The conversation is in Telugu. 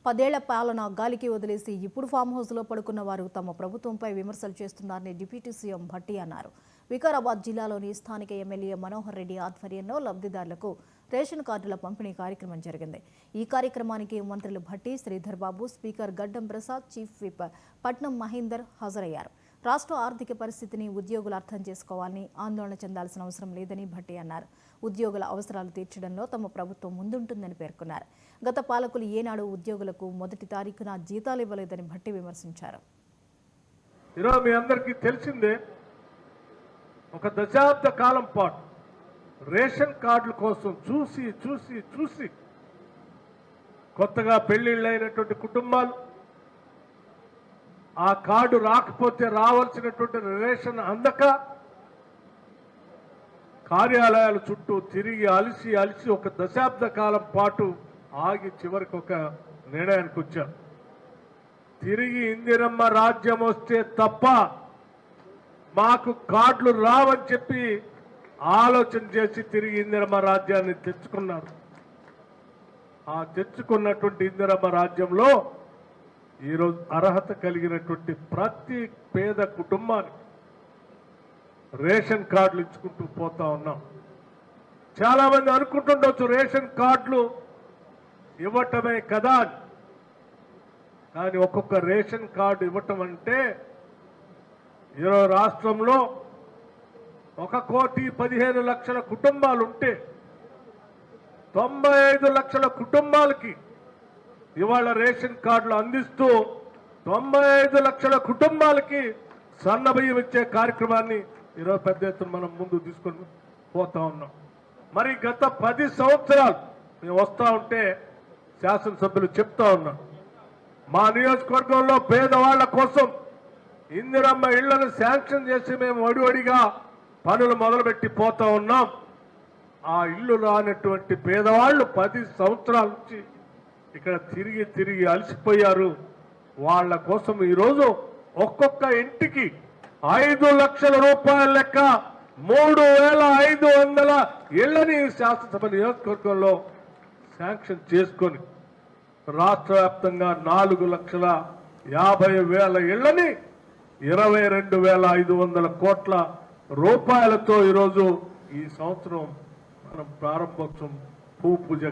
10 ఏళ్ల పాలన గాలికి వదిలేసి ఇప్పుడు ఫామ్ హౌస్లో పడుకున్న వారు తమ ప్రభుత్వంపై విమర్శలు చేస్తున్నారని డిప్యూటీ సీఎం భట్టి అన్నారు. వికారాబాద్ జిల్లాలోని స్థానిక ఎమ్మెల్యే మనోహర్ రెడ్డి ఆధ్వర్యంలో లబ్ధిదారులకు రేషన్ కార్డుల పంపిణీ కార్యక్రమం జరిగింది. ఈ కార్యక్రమానికి మంత్రులు భట్టి, శ్రీధర్ బాబు, స్పీకర్ గడ్డం ప్రసాద్, చీఫ్ విప్ పట్నం మహేందర్ హాజరయ్యారు. రాష్ట్ర ఆర్థిక పరిస్థితిని ఉద్యోగులు అర్థం చేసుకోవాలని, ఆందోళన చెందాల్సిన అవసరం లేదని భట్టి అన్నారు. ఉద్యోగుల అవసరాలు తీర్చడంలో తమ ప్రభుత్వం ముందుంటుందని పేర్కొన్నారు. గత పాలకులు ఏనాడు ఉద్యోగులకు మొదటి తారీఖున జీతాలు ఇవ్వలేదని భట్టి విమర్శించారు. ఈరోజు మీ అందరికీ తెలిసిందే, ఒక దశాబ్ద కాలం పాటు రేషన్ కార్డుల కోసం చూసి చూసి చూసి కొత్తగా పెళ్లిళ్ళైనటువంటి కుటుంబాలు ఆ కార్డు రాకపోతే రావాల్సినటువంటి రేషన్ అందక కార్యాలయాల చుట్టూ తిరిగి అలిసి అలిసి ఒక దశాబ్ద కాలం పాటు ఆగి చివరికి ఒక నిర్ణయానికి వచ్చారు. తిరిగి ఇందిరమ్మ రాజ్యం వస్తే తప్ప మాకు కార్డులు రావని చెప్పి ఆలోచన చేసి తిరిగి ఇందిరమ్మ రాజ్యాన్ని తెచ్చుకున్నారు. ఆ తెచ్చుకున్నటువంటి ఇందిరమ్మ రాజ్యంలో ఈరోజు అర్హత కలిగినటువంటి ప్రతి పేద కుటుంబానికి రేషన్ కార్డులు ఇచ్చుకుంటూ పోతా ఉన్నాం. చాలా మంది అనుకుంటుండొచ్చు రేషన్ కార్డులు ఇవ్వటమే కదా అని. కానీ ఒక్కొక్క రేషన్ కార్డు ఇవ్వటం అంటే ఈరోజు రాష్ట్రంలో 1,15,00,000 కుటుంబాలు ఉంటే 95 లక్షల కుటుంబాలకి ఇవాళ రేషన్ కార్డులు అందిస్తూ 95 లక్షల కుటుంబాలకి సన్న బియ్యం ఇచ్చే కార్యక్రమాన్ని ఈరోజు పెద్ద ఎత్తున మనం ముందు తీసుకొని పోతా ఉన్నాం. మరి గత 10 సంవత్సరాలు మేము వస్తూ ఉంటే శాసనసభ్యులు చెప్తా ఉన్నాం, మా నియోజకవర్గంలో పేదవాళ్ల కోసం ఇందిరమ్మ ఇళ్లను శాంక్షన్ చేసి మేము వడివడిగా పనులు మొదలుపెట్టి పోతా ఉన్నాం. ఆ ఇల్లు రానటువంటి పేదవాళ్లు 10 సంవత్సరాల నుంచి ఇక్కడ తిరిగి తిరిగి అలసిపోయారు. వాళ్ళ కోసం ఈరోజు ఒక్కొక్క ఇంటికి 5 లక్షల రూపాయల లెక్క 3,500 ఇళ్లని శాసనసభ నియోజకవర్గంలో శాంక్షన్ చేసుకొని రాష్ట్ర వ్యాప్తంగా 4,50,000 ఇళ్లని 22,500 కోట్ల రూపాయలతో ఈరోజు ఈ సంవత్సరం మనం ప్రారంభోత్సవం భూపూజ